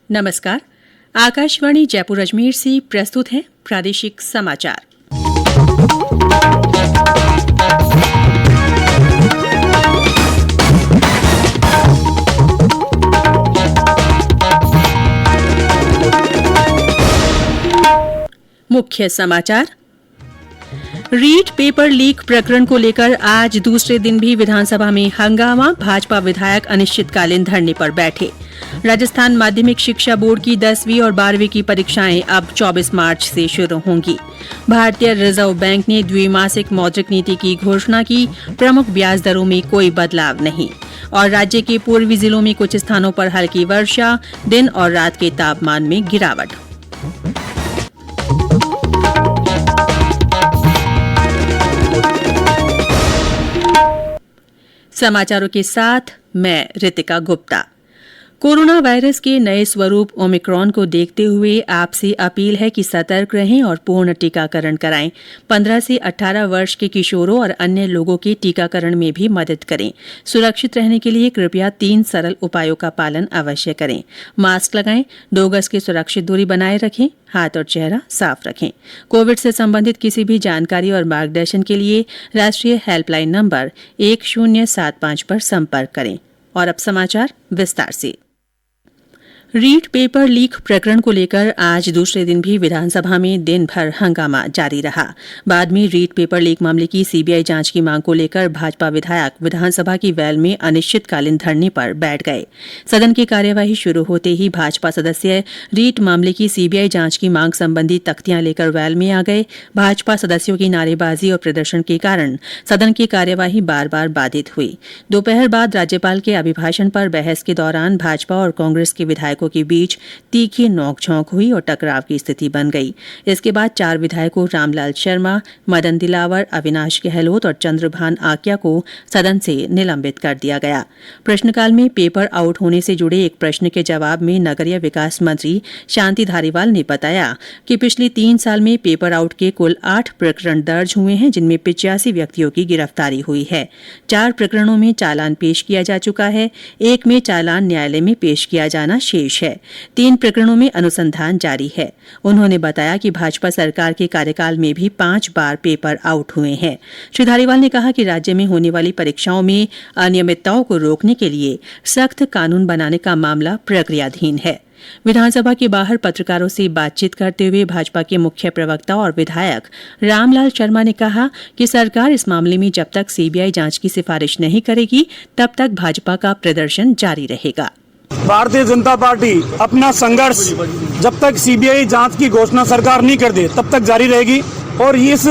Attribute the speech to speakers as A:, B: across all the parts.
A: नमस्कार। आकाशवाणी जयपुर अजमेर से प्रस्तुत है प्रादेशिक समाचार। मुख्य समाचार। रीट पेपर लीक प्रकरण को लेकर आज दूसरे दिन भी विधानसभा में हंगामा। भाजपा विधायक अनिश्चितकालीन धरने पर बैठे। राजस्थान माध्यमिक शिक्षा बोर्ड की 10वीं और 12वीं की परीक्षाएं अब 24 मार्च से शुरू होंगी। भारतीय रिजर्व बैंक ने द्विमासिक मौद्रिक नीति की घोषणा की। प्रमुख ब्याज दरों में कोई बदलाव नहीं। और राज्य के पूर्वी जिलों में कुछ स्थानों पर हल्की वर्षा। दिन और रात के तापमान में गिरावट। समाचारों के साथ मैं रितिका गुप्ता। कोरोना वायरस के नए स्वरूप ओमिक्रॉन को देखते हुए आपसे अपील है कि सतर्क रहें और पूर्ण टीकाकरण कराएं। 15 से 18 वर्ष के किशोरों और अन्य लोगों के टीकाकरण में भी मदद करें। सुरक्षित रहने के लिए कृपया 3 सरल उपायों का पालन अवश्य करें। मास्क लगाएं, 2 गज की सुरक्षित दूरी बनाए रखें, हाथ और चेहरा साफ रखें। कोविड से संबंधित किसी भी जानकारी और मार्गदर्शन के लिए राष्ट्रीय हेल्पलाइन नंबर 1075 पर संपर्क करें। और अब समाचार विस्तार से। रीट पेपर लीक प्रकरण को लेकर आज दूसरे दिन भी विधानसभा में दिन भर हंगामा जारी रहा। बाद में रीट पेपर लीक मामले की सीबीआई जांच की मांग को लेकर भाजपा विधायक विधानसभा की वेल में अनिश्चितकालीन धरने पर बैठ गए। सदन की कार्यवाही शुरू होते ही भाजपा सदस्य रीट मामले की सीबीआई जांच की मांग संबंधी तख्तियां लेकर वेल में आ गए। भाजपा सदस्यों की नारेबाजी और प्रदर्शन के कारण सदन की कार्यवाही बार बार बाधित हुई। दोपहर बाद राज्यपाल के अभिभाषण पर बहस के दौरान भाजपा और कांग्रेस के विधायकों के बीच तीखी नोकझोंक हुई और टकराव की स्थिति बन गई। इसके बाद 4 विधायकों रामलाल शर्मा, मदन दिलावर, अविनाश गहलोत और चंद्रभान आक्या को सदन से निलंबित कर दिया गया। प्रश्नकाल में पेपर आउट होने से जुड़े एक प्रश्न के जवाब में नगरीय विकास मंत्री शांति धारीवाल ने बताया कि पिछले 3 साल में पेपर आउट के कुल 8 प्रकरण दर्ज हुए हैं, जिनमें 85 व्यक्तियों की गिरफ्तारी हुई है। 4 प्रकरणों में चालान पेश किया जा चुका है। एक में चालान न्यायालय में पेश किया जाना शेष है। 3 प्रकरणों में अनुसंधान जारी है। उन्होंने बताया कि भाजपा सरकार के कार्यकाल में भी 5 बार पेपर आउट हुए हैं। श्री धारीवाल ने कहा कि राज्य में होने वाली परीक्षाओं में अनियमितताओं को रोकने के लिए सख्त कानून बनाने का मामला प्रक्रियाधीन है। विधानसभा के बाहर पत्रकारों से बातचीत करते हुए भाजपा के मुख्य प्रवक्ता और विधायक रामलाल शर्मा ने कहा कि सरकार इस मामले में जब तक सीबीआई जांच की सिफारिश नहीं करेगी, तब तक भाजपा का प्रदर्शन जारी रहेगा।
B: भारतीय जनता पार्टी अपना संघर्ष जब तक सीबीआई जांच की घोषणा सरकार नहीं कर दे तब तक जारी रहेगी। और इस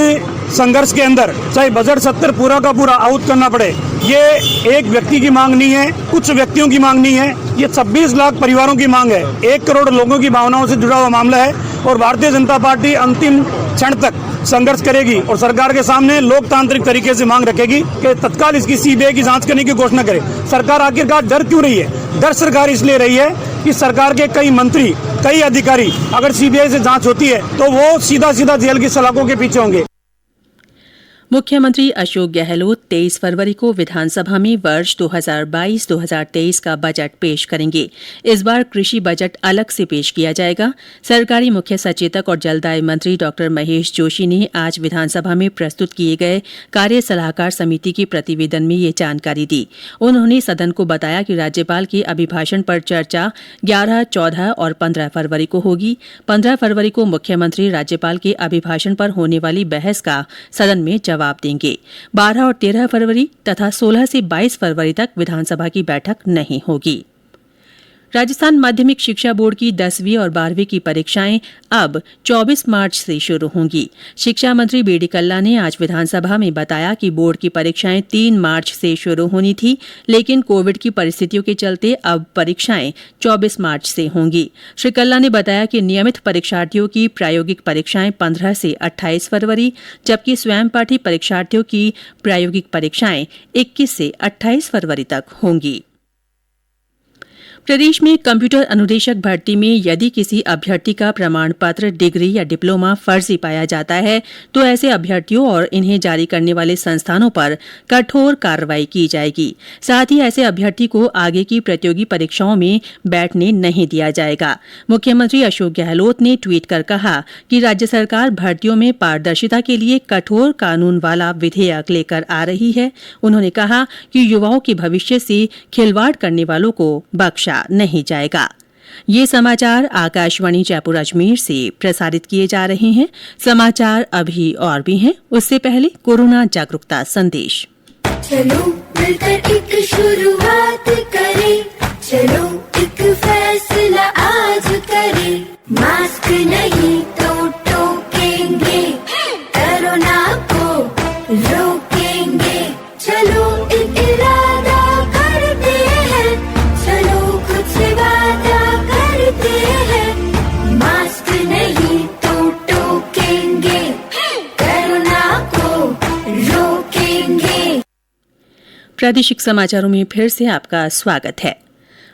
B: संघर्ष के अंदर चाहे बजट सत्र पूरा का पूरा आउट करना पड़े, ये एक व्यक्ति की मांग नहीं है, कुछ व्यक्तियों की मांग नहीं है, ये 26 लाख परिवारों की मांग है। 1 करोड़ लोगों की भावनाओं से जुड़ा हुआ मामला है। और भारतीय जनता पार्टी अंतिम क्षण तक संघर्ष करेगी और सरकार के सामने लोकतांत्रिक तरीके से मांग रखेगी कि तत्काल इसकी सीबीआई की जांच करने की घोषणा करे। सरकार आखिरकार डर क्यों रही है? डर सरकार इसलिए रही है कि सरकार के कई मंत्री, कई अधिकारी अगर सीबीआई से जांच होती है तो वो सीधा सीधा जेल की सलाखों के पीछे होंगे।
A: मुख्यमंत्री अशोक गहलोत 23 फरवरी को विधानसभा में वर्ष 2022-2023 का बजट पेश करेंगे। इस बार कृषि बजट अलग से पेश किया जाएगा। सरकारी मुख्य सचेतक और जलदाय मंत्री डॉ महेश जोशी ने आज विधानसभा में प्रस्तुत किए गए कार्य सलाहकार समिति के प्रतिवेदन में ये जानकारी दी। उन्होंने सदन को बताया कि राज्यपाल के अभिभाषण पर चर्चा 11, 14 और 15 फरवरी को होगी। 15 फरवरी को मुख्यमंत्री राज्यपाल के अभिभाषण पर होने वाली बहस का सदन में जवाब देंगे। 12 और 13 फरवरी तथा 16 से 22 फरवरी तक विधानसभा की बैठक नहीं होगी। राजस्थान माध्यमिक शिक्षा बोर्ड की 10वीं और 12वीं की परीक्षाएं अब 24 मार्च से शुरू होंगी। शिक्षा मंत्री बीडी कल्ला ने आज विधानसभा में बताया कि बोर्ड की परीक्षाएं 3 मार्च से शुरू होनी थी, लेकिन कोविड की परिस्थितियों के चलते अब परीक्षाएं 24 मार्च से होंगी। श्री कल्ला ने बताया कि नियमित परीक्षार्थियों की प्रायोगिक परीक्षाएं 15 से 28 फरवरी, जबकि स्वयं पाठी परीक्षार्थियों की प्रायोगिक परीक्षाएं 21 से 28 फरवरी तक होंगी। प्रदेश में कंप्यूटर अनुदेशक भर्ती में यदि किसी अभ्यर्थी का प्रमाण पत्र, डिग्री या डिप्लोमा फर्जी पाया जाता है तो ऐसे अभ्यर्थियों और इन्हें जारी करने वाले संस्थानों पर कठोर कार्रवाई की जाएगी। साथ ही ऐसे अभ्यर्थी को आगे की प्रतियोगी परीक्षाओं में बैठने नहीं दिया जाएगा। मुख्यमंत्री अशोक गहलोत ने ट्वीट कर कहा कि राज्य सरकार भर्तियों में पारदर्शिता के लिए कठोर कानून वाला विधेयक लेकर आ रही है। उन्होंने कहा कि युवाओं के भविष्य से खिलवाड़ करने वालों को बख्शा नहीं जाएगा। ये समाचार आकाशवाणी जयपुर अजमेर से प्रसारित किए जा रहे हैं। समाचार अभी और भी हैं, उससे पहले कोरोना जागरूकता संदेश।
C: चलो मिलकर एक शुरुआत करें, चलो एक फैसला आज करें, मास्क नहीं तो टोकेंगे, कोरोना को रोकेंगे, चलो एक इरादा करते हैं, चलो कुछ वादा करते हैं, मास्क नहीं तो टोकेंगे, कोरोना को रोकेंगे।
A: प्रादेशिक समाचारों में फिर से आपका स्वागत है।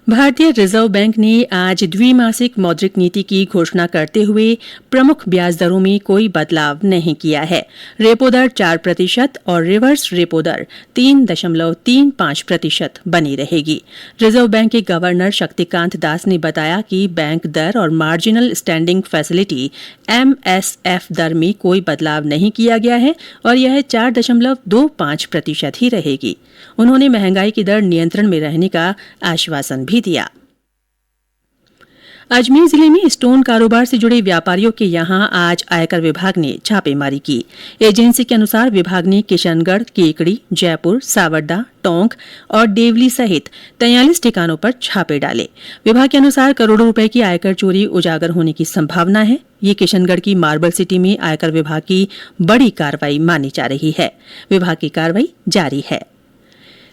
A: भारतीय रिजर्व बैंक ने आज द्विमासिक मौद्रिक नीति की घोषणा करते हुए प्रमुख ब्याज दरों में कोई बदलाव नहीं किया है। रेपो दर 4% और रिवर्स रेपो दर 3.35% बनी रहेगी। रिजर्व बैंक के गवर्नर शक्तिकांत दास ने बताया कि बैंक दर और मार्जिनल स्टैंडिंग फैसिलिटी MSF दर में कोई बदलाव नहीं किया गया है और यह 4.25% ही रहेगी। उन्होंने महंगाई की दर नियंत्रण में रहने का आश्वासन भी दिया। अजमेर जिले में स्टोन कारोबार से जुड़े व्यापारियों के यहां आज आयकर विभाग ने छापेमारी की। एजेंसी के अनुसार विभाग ने किशनगढ़, केकड़ी, जयपुर, सावरडा, टोंक और देवली सहित 43 ठिकानों पर छापे डाले। विभाग के अनुसार करोड़ों रुपए की आयकर चोरी उजागर होने की संभावना है। ये किशनगढ़ की मार्बल सिटी में आयकर विभाग की बड़ी कार्रवाई मानी जा रही है। विभाग की कार्रवाई जारी है।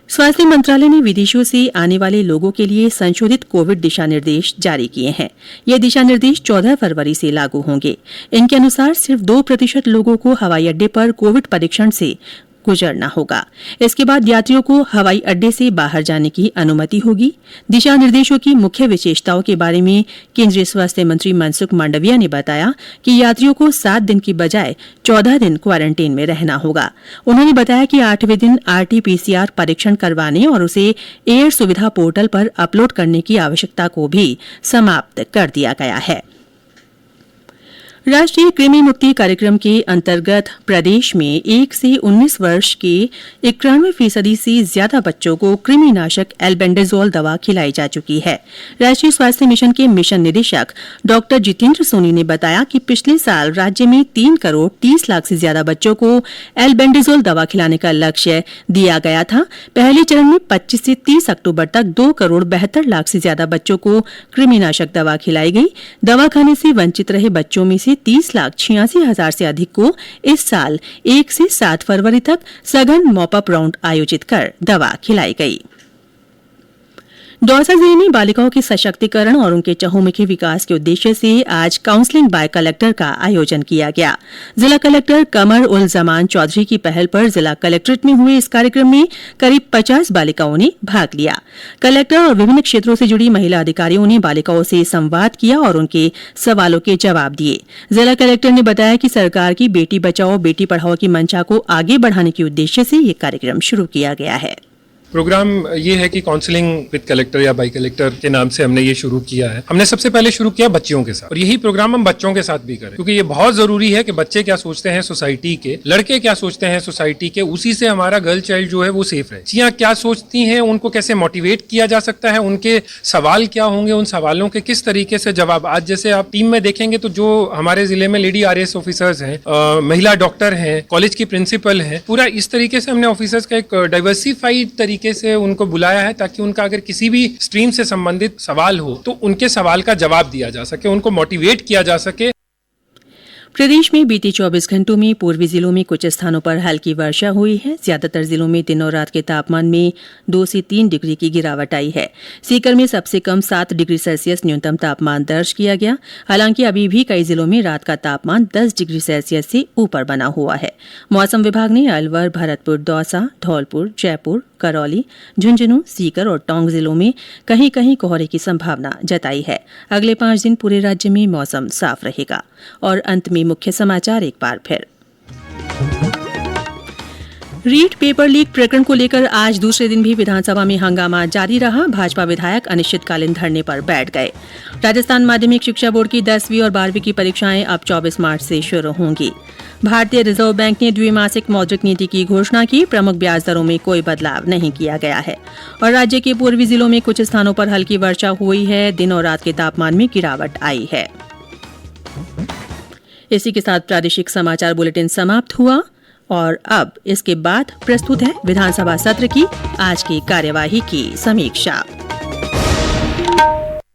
A: स्वास्थ्य मंत्रालय ने विदेशों से आने वाले लोगों के लिए संशोधित कोविड दिशा निर्देश जारी किए हैं। ये दिशा निर्देश 14 फरवरी से लागू होंगे। इनके अनुसार सिर्फ 2% लोगों को हवाई अड्डे पर कोविड परीक्षण से गुजरना होगा। इसके बाद यात्रियों को हवाई अड्डे से बाहर जाने की अनुमति होगी। दिशा निर्देशों की मुख्य विशेषताओं के बारे में केंद्रीय स्वास्थ्य मंत्री मनसुख मांडविया ने बताया कि यात्रियों को 7 दिन की बजाय 14 दिन क्वारंटीन में रहना होगा। उन्होंने बताया कि 8वें दिन RT-PCR परीक्षण करवाने और उसे एयर सुविधा पोर्टल पर अपलोड करने की आवश्यकता को भी समाप्त कर दिया गया है। राष्ट्रीय कृमि मुक्ति कार्यक्रम के अंतर्गत प्रदेश में 1 से 19 वर्ष के 91% से ज्यादा बच्चों को कृमिनाशक एल्बेंडाजोल दवा खिलाई जा चुकी है। राष्ट्रीय स्वास्थ्य मिशन के मिशन निदेशक डॉ जितेंद्र सोनी ने बताया कि पिछले साल राज्य में 3 करोड़ 30 लाख से ज्यादा बच्चों को एल्बेंडाजोल दवा खिलाने का लक्ष्य दिया गया था। पहले चरण में 25 से 30 अक्टूबर तक 2 करोड़ 72 लाख से ज्यादा बच्चों को कृमिनाशक दवा खिलाई गई। दवा खाने से वंचित रहे बच्चों में से 30,86,000 से अधिक को इस साल 1 से 7 फरवरी तक सघन मॉपअप राउंड आयोजित कर दवा खिलाई गई। दौसा जिले में बालिकाओं के सशक्तिकरण और उनके चहुमुखी विकास के उद्देश्य से आज काउंसलिंग बाय कलेक्टर का आयोजन किया गया। जिला कलेक्टर कमर उल जमान चौधरी की पहल पर जिला कलेक्ट्रेट में हुए इस कार्यक्रम में करीब 50 बालिकाओं ने भाग लिया। कलेक्टर और विभिन्न क्षेत्रों से जुड़ी महिला अधिकारियों ने बालिकाओं से संवाद किया और उनके सवालों के जवाब दिए। जिला कलेक्टर ने बताया कि सरकार की बेटी बचाओ बेटी पढ़ाओ की मंशा को आगे बढ़ाने के उद्देश्य से ये कार्यक्रम शुरू किया गया है।
D: प्रोग्राम ये है कि काउंसलिंग विद कलेक्टर या बाई कलेक्टर के नाम से हमने ये शुरू किया है। हमने सबसे पहले शुरू किया बच्चियों के साथ और यही प्रोग्राम हम बच्चों के साथ भी करें, क्योंकि ये बहुत जरूरी है कि बच्चे क्या सोचते हैं सोसाइटी के, लड़के क्या सोचते हैं सोसाइटी के, उसी से हमारा गर्ल चाइल्ड जो है वो सेफ रहे। बच्चियां क्या सोचती हैं, उनको कैसे मोटिवेट किया जा सकता है, उनके सवाल क्या होंगे, उन सवालों के किस तरीके से जवाब। आज जैसे आप टीम में देखेंगे तो जो हमारे जिले में लेडी RAS ऑफिसर्स हैं, महिला डॉक्टर हैं, कॉलेज की प्रिंसिपल हैं, पूरा इस तरीके से हमने ऑफिसर्स का एक डाइवर्सिफाइड तरीके से उनको बुलाया है ताकि उनका अगर किसी भी स्ट्रीम से संबंधित सवाल हो तो उनके सवाल का जवाब दिया जा सके, उनको मोटिवेट किया जा सके।
A: प्रदेश में बीते 24 घंटों में पूर्वी जिलों में कुछ स्थानों पर हल्की वर्षा हुई है। ज्यादातर जिलों में दिन और रात के तापमान में 2 से 3 डिग्री की गिरावट आई है। सीकर में सबसे कम 7 डिग्री सेल्सियस न्यूनतम तापमान दर्ज किया गया। हालांकि अभी भी कई जिलों में रात का तापमान 10 डिग्री सेल्सियस से ऊपर बना हुआ है। मौसम विभाग ने अलवर, भरतपुर, दौसा, धौलपुर, जयपुर, करौली, झुंझुनू, सीकर और टोंक जिलों में कहीं कहीं कोहरे की संभावना जताई है। अगले 5 दिन पूरे राज्य में मौसम साफ रहेगा। और अंत में मुख्य समाचार एक बार फिर। रीट पेपर लीक प्रकरण को लेकर आज दूसरे दिन भी विधानसभा में हंगामा जारी रहा। भाजपा विधायक अनिश्चितकालीन धरने पर बैठ गए। राजस्थान माध्यमिक शिक्षा बोर्ड की 10वीं और 12वीं की परीक्षाएं अब 24 मार्च से शुरू होंगी। भारतीय रिजर्व बैंक ने द्विमासिक मौद्रिक नीति की घोषणा की। प्रमुख ब्याज दरों में कोई बदलाव नहीं किया गया है। और राज्य के पूर्वी जिलों में कुछ स्थानों पर हल्की वर्षा हुई है। दिन और रात के तापमान में गिरावट आई है। इसी के साथ प्रादेशिक समाचार बुलेटिन समाप्त हुआ और अब इसके बाद प्रस्तुत है विधानसभा सत्र की आज की कार्यवाही की समीक्षा।